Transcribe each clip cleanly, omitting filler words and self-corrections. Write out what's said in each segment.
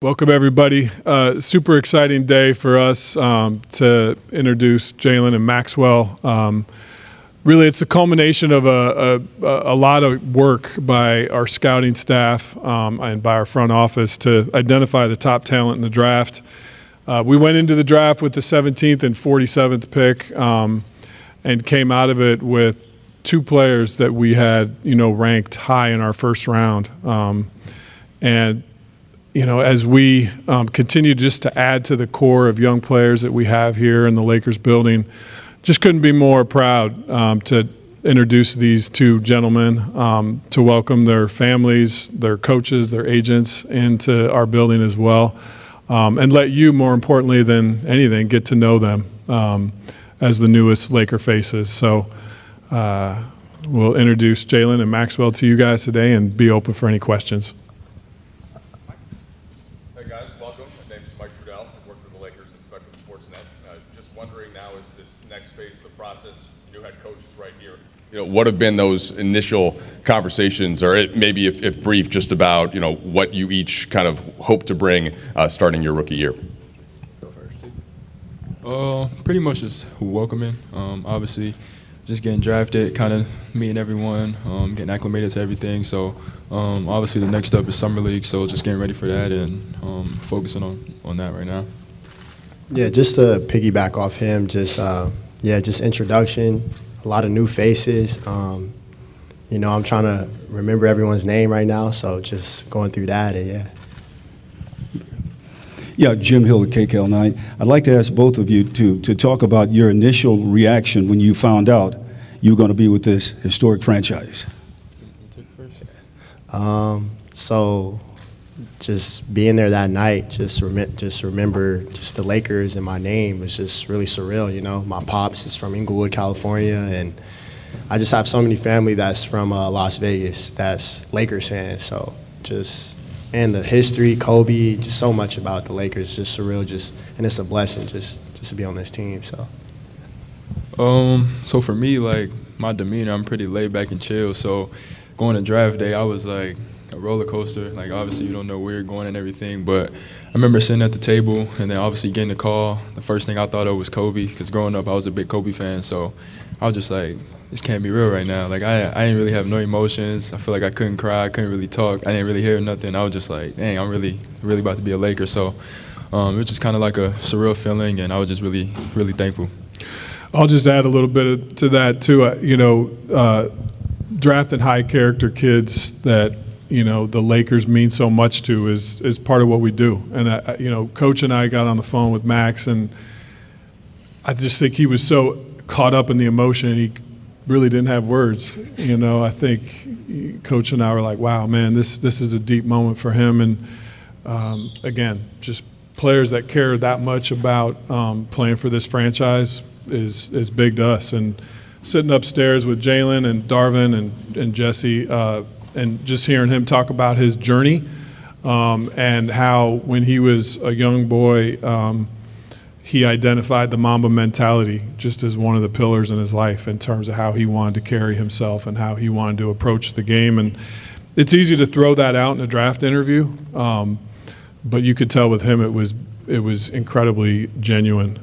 Welcome, everybody. Super exciting day for us to introduce Jalen and Maxwell. Really, it's a culmination of a lot of work by our scouting staff and by our front office to identify the top talent in the draft. We went into the draft with the 17th and 47th pick and came out of it with two players that we had, ranked high in our first round. As we continue just to add to the core of young players that we have here in the Lakers building, just couldn't be more proud to introduce these two gentlemen, to welcome their families, their coaches, their agents into our building as well, and let you, more importantly than anything, get to know them as the newest Laker faces. So we'll introduce Jalen and Maxwell to you guys today and be open for any questions. What have been those initial conversations, or maybe if brief, just about what you each kind of hope to bring starting your rookie year? Go first. Pretty much just welcoming. Obviously, just getting drafted, kind of meeting everyone, getting acclimated to everything. So obviously the next step is summer league, so just getting ready for that and focusing on that right now. Yeah, just to piggyback off him, just introduction. A lot of new faces. I'm trying to remember everyone's name right now, so just going through that, and yeah. Yeah, Jim Hill at KKL9. I'd like to ask both of you to talk about your initial reaction when you found out you were going to be with this historic franchise. So just being there that night, just remember the Lakers and my name was just really surreal. My pops is from Inglewood, California, and I just have so many family that's from Las Vegas that's Lakers fans. So and the history, Kobe, just so much about the Lakers, just surreal. And it's a blessing just to be on this team. So for me, like my demeanor, I'm pretty laid back and chill. So going to draft day, I was like a roller coaster. Like obviously you don't know where you're going and everything, but I remember sitting at the table and then obviously getting the call. The first thing I thought of was Kobe, because growing up I was a big Kobe fan. So I was just like, this can't be real right now. Like I didn't really have no emotions. I feel like I couldn't cry, I couldn't really talk, I didn't really hear nothing. I was just like, dang, I'm really about to be a Laker. So it was just kind of like a surreal feeling, and I was just really, really thankful. I'll just add a little bit to that too. Drafting high character kids that the Lakers mean so much to is part of what we do. And Coach and I got on the phone with Max, and I just think he was so caught up in the emotion, he really didn't have words. I think Coach and I were like, wow, man, this is a deep moment for him. And again, just players that care that much about playing for this franchise is big to us. And sitting upstairs with Jalen and Darvin and Jesse, and just hearing him talk about his journey and how when he was a young boy, he identified the Mamba mentality just as one of the pillars in his life in terms of how he wanted to carry himself and how he wanted to approach the game. And it's easy to throw that out in a draft interview, but you could tell with him it was incredibly genuine.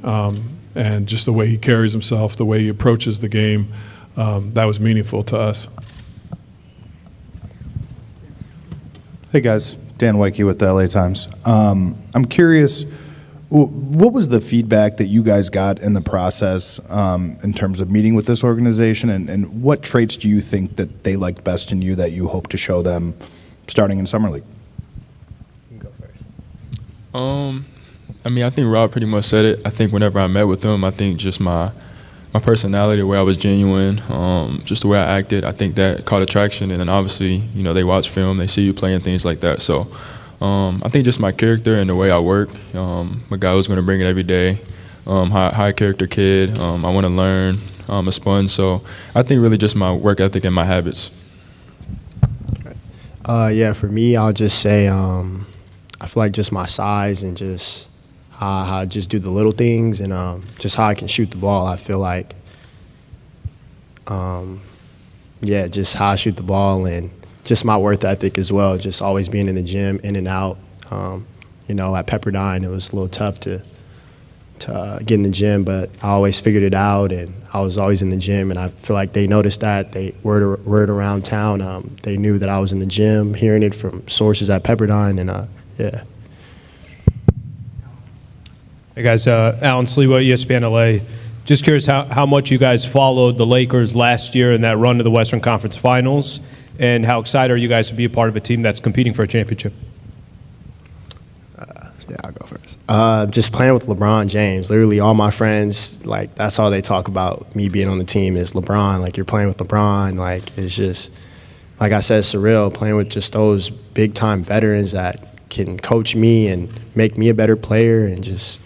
And just the way he carries himself, the way he approaches the game, that was meaningful to us. Hey guys, Dan Wyke with the LA Times. I'm curious, what was the feedback that you guys got in the process in terms of meeting with this organization, and what traits do you think that they liked best in you that you hope to show them starting in Summer League? You can go first. I think Rob pretty much said it. I think whenever I met with them, I think just my personality, the way I was genuine, just the way I acted, I think that caught attraction. And then obviously, they watch film, they see you playing, things like that. So I think just my character and the way I work, I'm a guy who's going to bring it every day, high character kid. I want to learn. I'm a sponge. So I think really just my work ethic and my habits. For me, I'll just say I feel like just my size and just how I just do the little things and just how I can shoot the ball. I feel like, just how I shoot the ball and just my work ethic as well, just always being in the gym, in and out. at Pepperdine it was a little tough to get in the gym, but I always figured it out, and I was always in the gym, and I feel like they noticed that. Word around town, they knew that I was in the gym, hearing it from sources at Pepperdine, and yeah. Hey guys, Alan Slewa, ESPN LA. Just curious how much you guys followed the Lakers last year in that run to the Western Conference Finals, and how excited are you guys to be a part of a team that's competing for a championship? Yeah, I'll go first. Just playing with LeBron James. Literally all my friends, like, that's all they talk about me being on the team is LeBron. Like, you're playing with LeBron. Like, it's just, like I said, surreal, playing with just those big-time veterans that can coach me and make me a better player, and just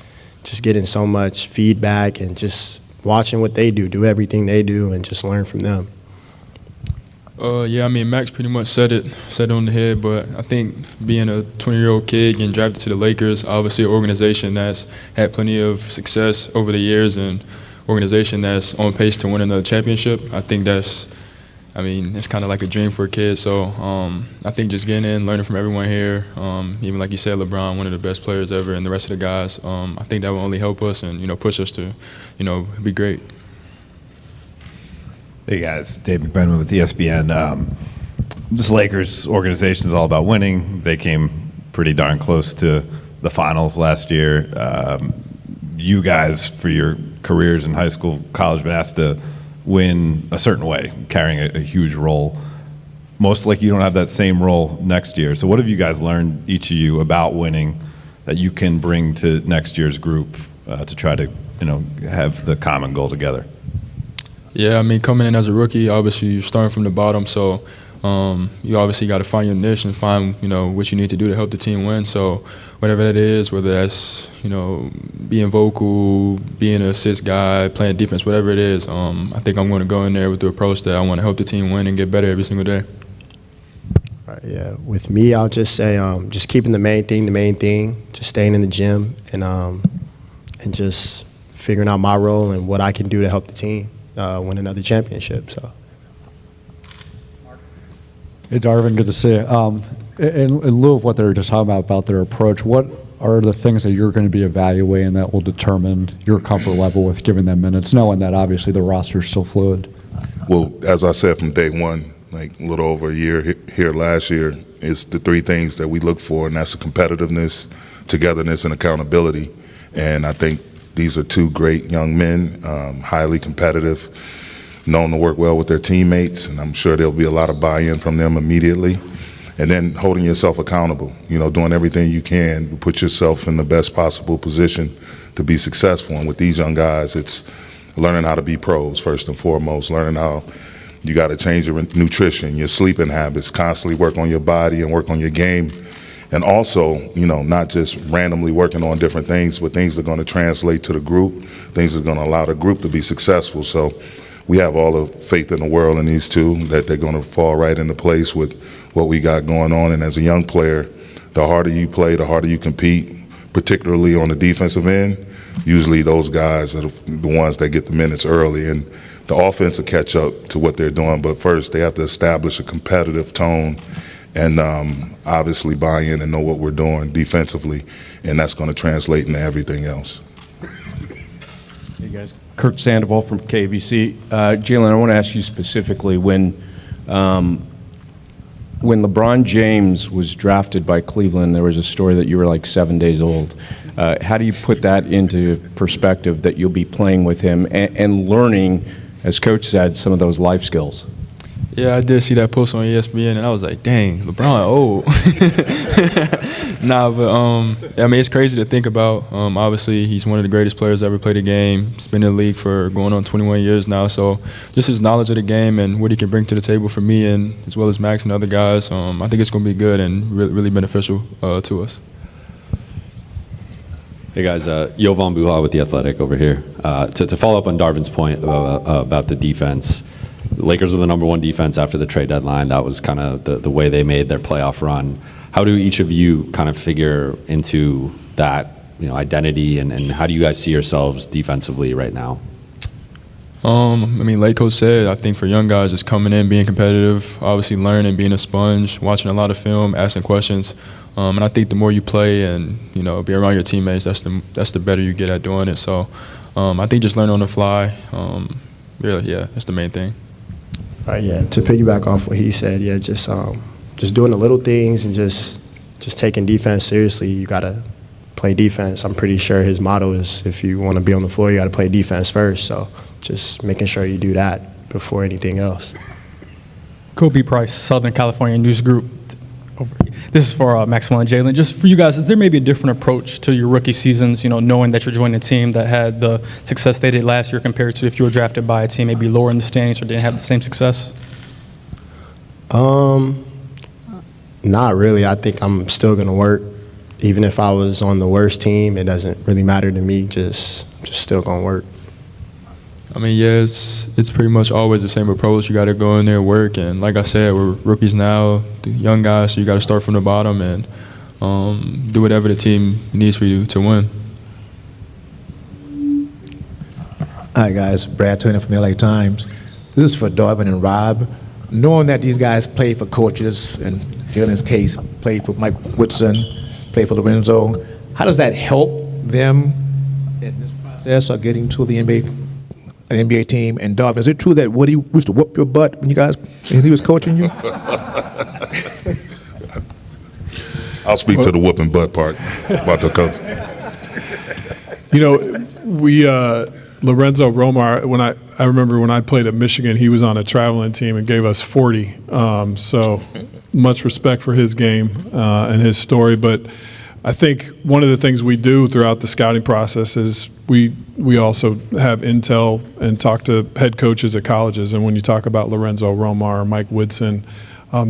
getting so much feedback and just watching what they do everything they do, and just learn from them. Yeah, I mean, Max pretty much said it on the head, but I think being a 20-year-old kid getting drafted to the Lakers, obviously an organization that's had plenty of success over the years, and organization that's on pace to win another championship, I think it's kind of like a dream for a kid. So I think just getting in, learning from everyone here, even like you said, LeBron, one of the best players ever, and the rest of the guys, I think that will only help us and, push us to, be great. Hey guys, Dave McBenman with ESPN. This Lakers organization is all about winning. They came pretty darn close to the finals last year. You guys, for your careers in high school, college, been asked to win a certain way, carrying a huge role. Most likely you don't have that same role next year. So what have you guys learned, each of you, about winning that you can bring to next year's group to try to, have the common goal together? Yeah, I mean, coming in as a rookie, obviously you're starting from the bottom, so you obviously got to find your niche and find, what you need to do to help the team win. So whatever that is, whether that's, being vocal, being an assist guy, playing defense, whatever it is, I think I'm going to go in there with the approach that I want to help the team win and get better every single day. Yeah, with me, I'll just say just keeping the main thing, just staying in the gym, and just figuring out my role and what I can do to help the team win another championship. So. Hey, Darvin, good to see you. In lieu of what they were just talking about their approach, what are the things that you're going to be evaluating that will determine your comfort level with giving them minutes, knowing that obviously the roster is still fluid? Well, as I said from day one, like a little over a year here last year, it's the three things that we look for, and that's the competitiveness, togetherness, and accountability. And I think these are two great young men, highly competitive, known to work well with their teammates, and I'm sure there'll be a lot of buy-in from them immediately. And then holding yourself accountable, doing everything you can to put yourself in the best possible position to be successful. And with these young guys, it's learning how to be pros first and foremost, learning how you got to change your nutrition, your sleeping habits, constantly work on your body and work on your game. And also, not just randomly working on different things, but things that are going to translate to the group, things that are going to allow the group to be successful. So we have all the faith in the world in these two, that they're going to fall right into place with what we got going on. And as a young player, the harder you play, the harder you compete, particularly on the defensive end. Usually those guys are the ones that get the minutes early, and the offense will catch up to what they're doing. But first, they have to establish a competitive tone and obviously buy in and know what we're doing defensively, and that's going to translate into everything else. Hey guys, Kirk Sandoval from KBC. Jalen, I want to ask you specifically, when LeBron James was drafted by Cleveland, there was a story that you were like 7 days old. How do you put that into perspective, that you'll be playing with him and learning, as Coach said, some of those life skills? Yeah, I did see that post on ESPN, and I was like, dang, LeBron old. Nah, but it's crazy to think about. Obviously, he's one of the greatest players ever played the game. He's been in the league for going on 21 years now. So just his knowledge of the game and what he can bring to the table for me, and as well as Max and other guys, I think it's going to be good and really beneficial to us. Hey guys, Jovan Buha with The Athletic over here. To follow up on Darvin's point about the defense, the Lakers were the #1 defense after the trade deadline. That was kind of the way they made their playoff run. How do each of you kind of figure into that, identity, and how do you guys see yourselves defensively right now? I mean, like Coach said, I think for young guys, just coming in, being competitive, obviously learning, being a sponge, watching a lot of film, asking questions. And I think the more you play and, you know, be around your teammates, that's the better you get at doing it. So I think just learning on the fly, really, yeah, that's the main thing. Yeah, to piggyback off what he said, yeah, just doing the little things and just taking defense seriously. You got to play defense. I'm pretty sure his motto is if you want to be on the floor, you got to play defense first. So just making sure you do that before anything else. Kobe Price, Southern California News Group. This is for Maxwell and Jalen. Just for you guys, is there maybe a different approach to your rookie seasons, you know, knowing that you're joining a team that had the success they did last year compared to if you were drafted by a team maybe lower in the standings or didn't have the same success? Not really. I think I'm still going to work. Even if I was on the worst team, it doesn't really matter to me, just still going to work. I mean, yeah, it's pretty much always the same approach. You got to go in there, work, and like I said, we're rookies now, the young guys, so you got to start from the bottom and do whatever the team needs for you to win. Hi, guys. Brad Turner from LA Times. This is for Darvin and Rob. Knowing that these guys play for coaches, and Jalen's case, played for Mike Woodson, played for Lorenzo, how does that help them in this process of getting to the NBA team? And Darvin, is it true that Woody used to whoop your butt when he was coaching you? I'll speak to the whooping butt part about the coach. You know, we Lorenzo Romar. I remember when I played at Michigan, he was on a traveling team and gave us 40. So much respect for his game and his story. But I think one of the things we do throughout the scouting process is we also have intel and talk to head coaches at colleges. And when you talk about Lorenzo Romar or Mike Woodson,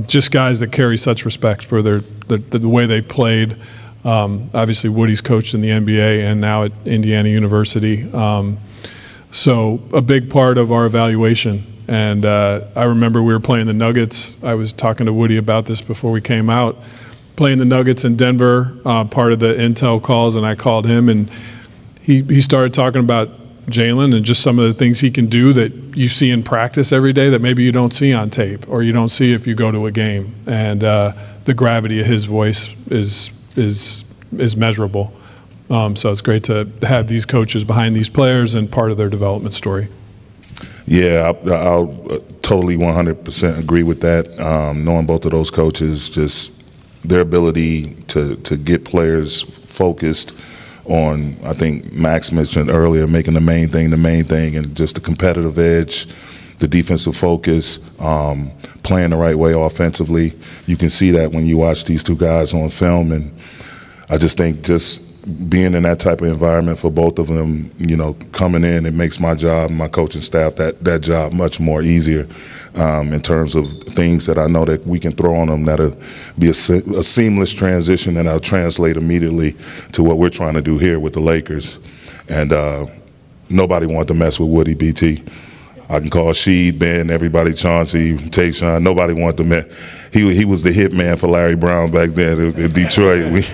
just guys that carry such respect for the way they played. Obviously, Woody's coached in the NBA and now at Indiana University. So a big part of our evaluation. And I remember we were playing the Nuggets. I was talking to Woody about this before we came out. Playing the Nuggets in Denver, part of the intel calls, and I called him, and he started talking about Jalen and just some of the things he can do that you see in practice every day that maybe you don't see on tape or you don't see if you go to a game. And the gravity of his voice is measurable. So it's great to have these coaches behind these players and part of their development story. Yeah, I'll totally 100% agree with that. Knowing both of those coaches, just their ability to get players focused on, I think Max mentioned earlier, making the main thing, and just the competitive edge, the defensive focus, playing the right way offensively. You can see that when you watch these two guys on film, and I just think just being in that type of environment for both of them, you know, coming in, it makes my job and my coaching staff that job much more easier in terms of things that I know that we can throw on them that'll be a seamless transition and I'll translate immediately to what we're trying to do here with the Lakers. And nobody wanted to mess with Woody, BT. I can call Sheed, Ben, everybody, Chauncey, Tayshaun. Nobody wanted to mess. He was the hit man for Larry Brown back then in Detroit.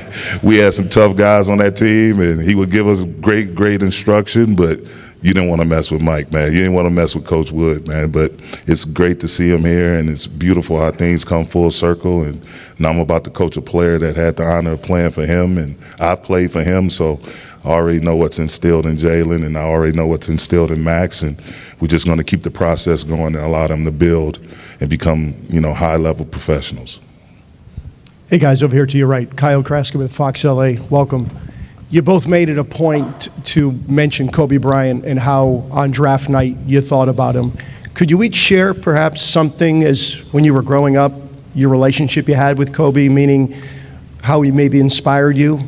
We had some tough guys on that team, and he would give us great instruction, but you didn't want to mess with Mike, man. You didn't want to mess with Coach Wood, man. But it's great to see him here, and it's beautiful how things come full circle. And now I'm about to coach a player that had the honor of playing for him, and I've played for him, so I already know what's instilled in Jalen, and I already know what's instilled in Max, and we're just going to keep the process going and allow them to build and become, you know, high-level professionals. Hey, guys, over here to your right, Kyle Kraska with Fox LA. Welcome. You both made it a point to mention Kobe Bryant and how on draft night you thought about him. Could you each share perhaps something as when you were growing up, your relationship you had with Kobe, meaning how he maybe inspired you?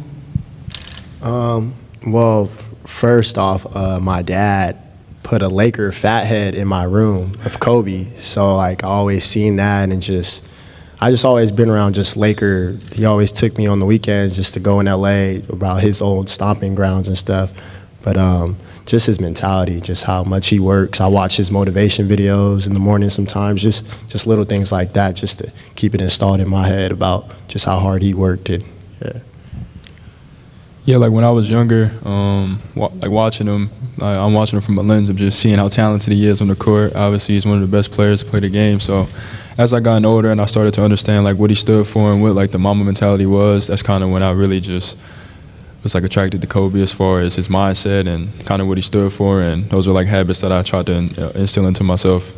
Well, first off, my dad put a Laker fathead in my room of Kobe. So, like, I always seen that, and I just always been around just Laker. He always took me on the weekends just to go in L.A. about his old stomping grounds and stuff. But just his mentality, just how much he works. I watch his motivation videos in the morning sometimes, just little things like that, just to keep it installed in my head about just how hard he worked. And, yeah. Yeah, like when I was younger, like watching him, I'm watching him from a lens of just seeing how talented he is on the court. Obviously, he's one of the best players to play the game. So as I got older and I started to understand like what he stood for and what like the Mamba mentality was, that's kind of when I really just was like attracted to Kobe as far as his mindset and kind of what he stood for. And those were like habits that I tried to instill into myself.